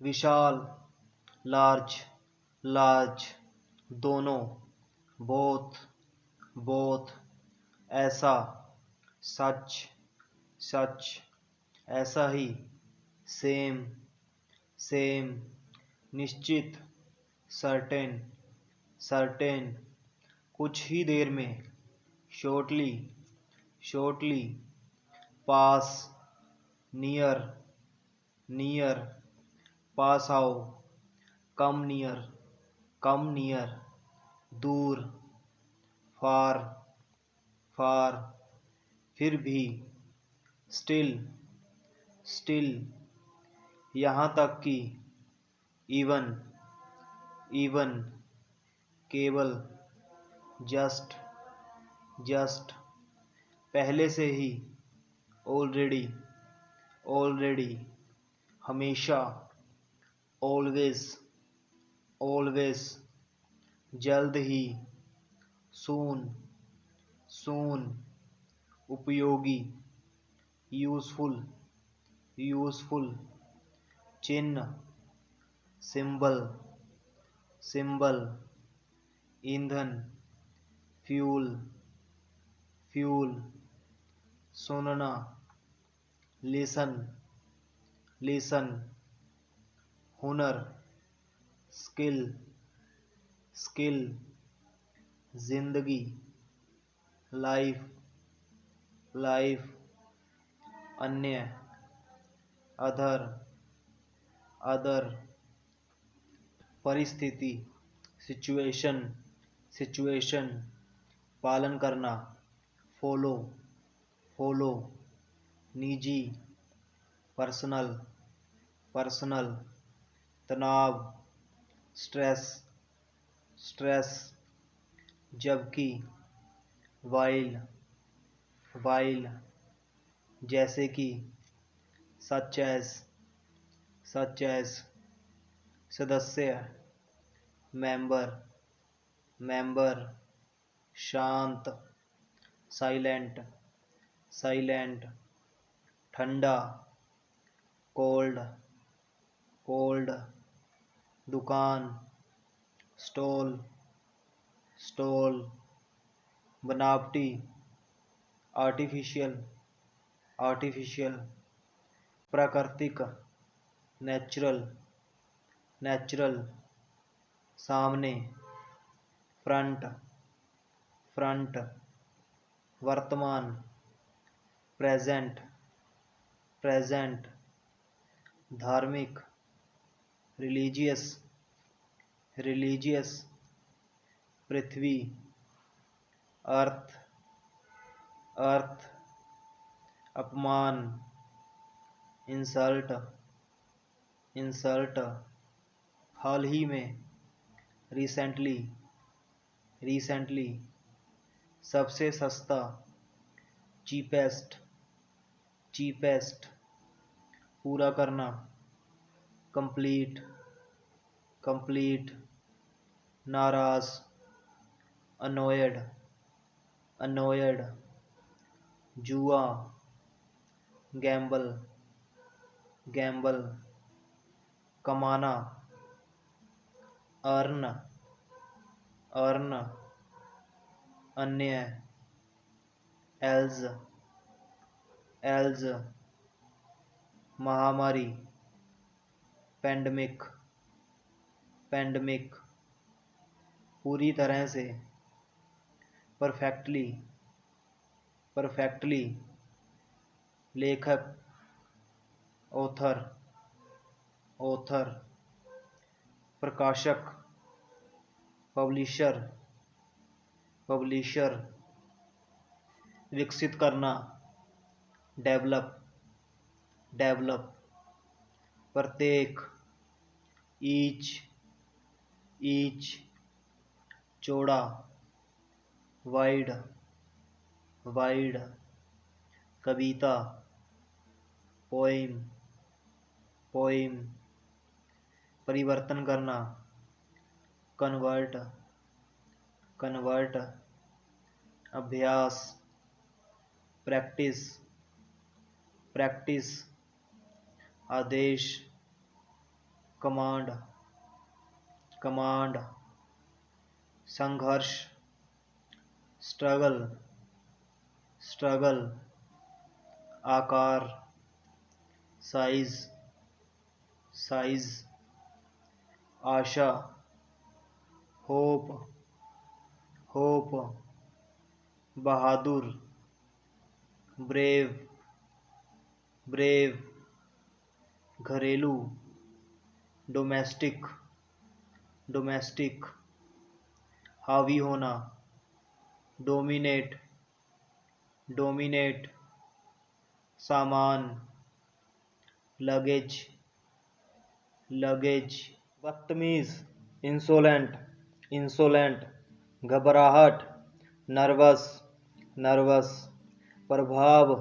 विशाल, large, large, दोनों, both, both, ऐसा, सच, सच, ऐसा ही, सेम, सेम, निश्चित, सर्टेन, सर्टेन, कुछ ही देर में, शॉर्टली, शॉर्टली, पास, नियर, नियर, पास आओ, कम नियर, कम नियर, दूर, फार, फार, फिर भी, स्टिल, स्टिल, यहाँ तक कि, इवन, इवन, केवल, जस्ट, जस्ट, पहले से ही, ऑलरेडी, ऑलरेडी, हमेशा, ऑलवेज, ऑलवेज, जल्द ही, सून, सून, उपयोगी, यूजफुल, यूजफुल, चिन्ह, सिंबल, सिंबल, ईंधन, फ्यूल, फ्यूल, सुनना, लिसन, लिसन, हुनर, स्किल, स्किल, जिंदगी, लाइफ, लाइफ, अन्य, अदर, अदर, परिस्थिति, सिचुएशन, सिचुएशन, पालन करना, फॉलो, फॉलो, निजी, पर्सनल, पर्सनल, तनाव, स्ट्रेस, स्ट्रेस, जबकि, वाइल, वाइल, जैसे कि, सच एज, सच एज, सदस्य, मेंबर, मेंबर, शांत, साइलेंट, साइलेंट, ठंडा, कोल्ड, कोल्ड, दुकान, स्टॉल, स्टॉल, बनावटी, आर्टिफिशियल, आर्टिफिशियल, प्राकृतिक, नेचुरल, नेचुरल, सामने, फ्रंट, फ्रंट, वर्तमान, प्रेजेंट, प्रेजेंट, धार्मिक, रिलीजियस, रिलीजियस, पृथ्वी, अर्थ, अर्थ, अपमान, इंसल्ट, इंसल्ट, हाल ही में, रिसेंटली, रिसेंटली, सबसे सस्ता, चीपेस्ट, चीपेस्ट, पूरा करना, कंप्लीट, कंप्लीट, नाराज, अनोयड, अनोयड, जुआ, गैम्बल, गैम्बल, कमाना, अर्न, अर्न, अन्य, एल्ज, एल्ज, महामारी, पेंडेमिक, पेंडेमिक, पूरी तरह से, परफेक्टली, परफेक्टली, लेखक, ऑथर, ऑथर, प्रकाशक, पब्लिशर, पब्लिशर, विकसित करना, डेवलप, डेवलप, प्रत्येक, ईच, ईच, चौड़ा, वाइड, वाइड, कविता, पोइम, पोइम, परिवर्तन करना, कन्वर्ट, कन्वर्ट, अभ्यास, प्रैक्टिस, प्रैक्टिस, आदेश, कमांड कमांड, संघर्ष, स्ट्रगल स्ट्रगल, आकार, साइज साइज, आशा, होप होप, बहादुर, ब्रेव ब्रेव, घरेलू, डोमेस्टिक डोमेस्टिक, हावी होना, डोमिनेट डोमिनेट, सामान, लगेज लगेज, बदतमीज, इंसोलेंट इंसोलेंट, घबराहट, नर्वस नर्वस, प्रभाव,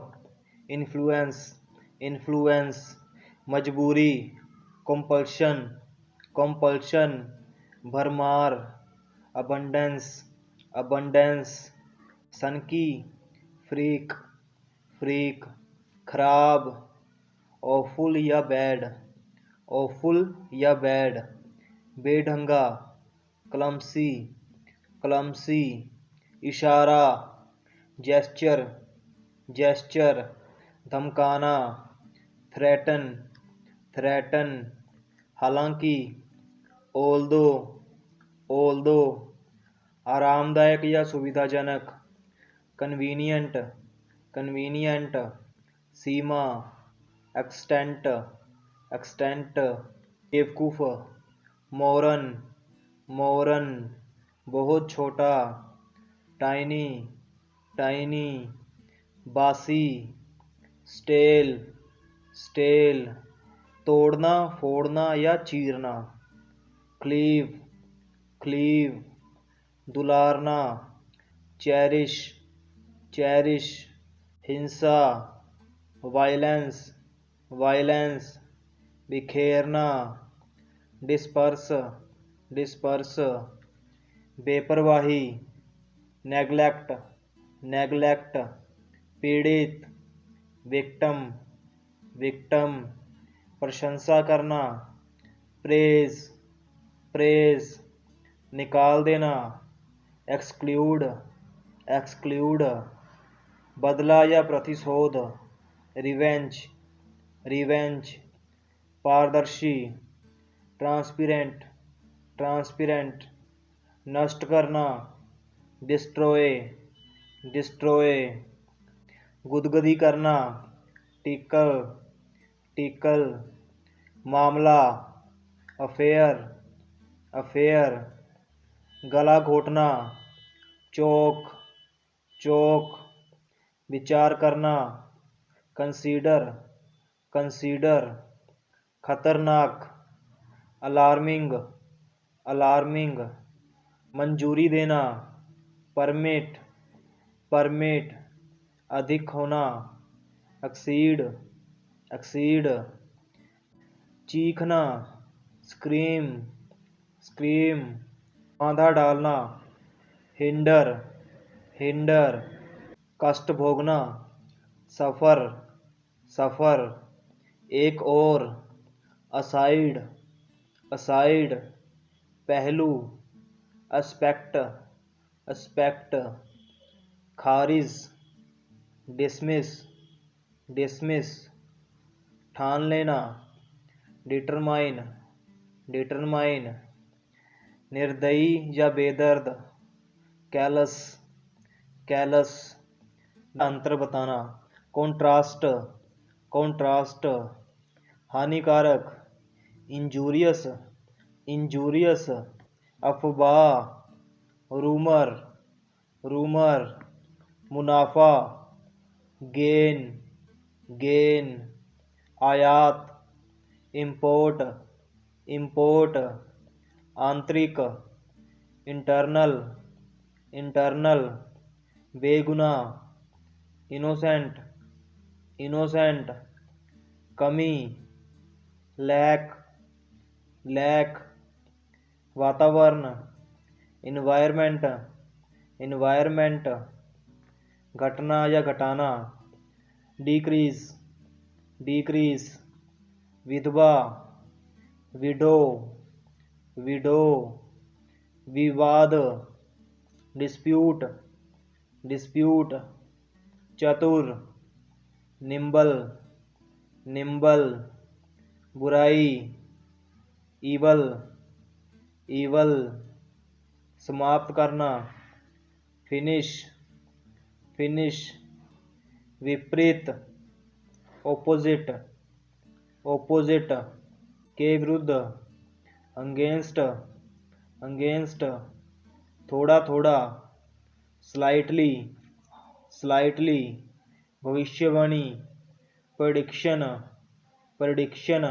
इन्फ्लुएंस इन्फ्लुएंस, मजबूरी, कंपल्शन कंपल्शन, भरमार, अबंडेंस अबंडेंस, सनकी, फ्रीक फ्रीक, खराब, ऑफुल या बैड ऑफुल या बैड, बेढंगा, क्लमसी क्लमसी, इशारा, जेस्चर जेस्चर, धमकाना, थ्रेटन थ्रेटन, हालांकि, ओल्दो, आरामदायक या सुविधाजनक, कन्वीनियंट कन्वीनियंट, सीमा, एक्सटेंट एक्सटेंट, बेवकूफ़, मोरन मोरन, बहुत छोटा, टाइनी टाइनी, बासी, स्टेल स्टेल, तोड़ना फोड़ना या चीरना, क्लीव क्लीव, दुलारना, चेरिश चेरिश, हिंसा, violence violence, बिखेरना, disperse disperse, बेपरवाही, neglect neglect, पीड़ित, विक्टम विक्टम, प्रशंसा करना, प्रेज प्रेज, निकाल देना, एक्सक्लूड एक्सक्लूड, बदला या प्रतिशोध, रिवेंज रिवेंज, पारदर्शी, ट्रांसपेरेंट ट्रांसपेरेंट, नष्ट करना, डिस्ट्रॉय डिस्ट्रॉय, गुदगुदी करना, टिकल टिकल, मामला, अफेयर अफेयर, गला घोटना, चौक चौक, विचार करना, कंसीडर कंसीडर, खतरनाक, अलार्मिंग अलार्मिंग, मंजूरी देना, परमिट परमिट, अधिक होना, एक्सीड एक्सीड, चीखना, स्क्रीम स्क्रीम, बांधा डालना, हिंडर हिंडर, कष्ट भोगना, सफ़र सफ़र, एक और, असाइड असाइड, पहलू, एस्पेक्ट एस्पेक्ट, खारिज, डिसमिस डिसमिस, ठान लेना, डिटरमाइन डिटरमाइन, निर्दयी या बेदर्द, कैलस कैलस, अंतर बताना, कॉन्ट्रास्ट कॉन्ट्रास्ट, हानिकारक, इंजूरियस इंजूरियस, अफवाह, रूमर रूमर, मुनाफा, गेन गेन, आयात, इंपोर्ट इंपोर्ट, आंतरिक, इंटरनल इंटरनल, बेगुनाह, इनोसेंट इनोसेंट, कमी, लैक लैक, वातावरण, इन्वायरमेंट इन्वायरमेंट, घटना या घटाना, डिक्रीज डिक्रीज, विधवा, विडो विडो विवाद डिस्प्यूट डिस्प्यूट चतुर निम्बल निम्बल बुराई ईवल ईवल समाप्त करना फिनिश फिनिश विपरीत ओपोजिट ओपोजिट के विरुद्ध अगेंस्ट अगेंस्ट थोड़ा थोड़ा स्लाइटली स्लाइटली भविष्यवाणी प्रेडिक्शन प्रेडिक्शन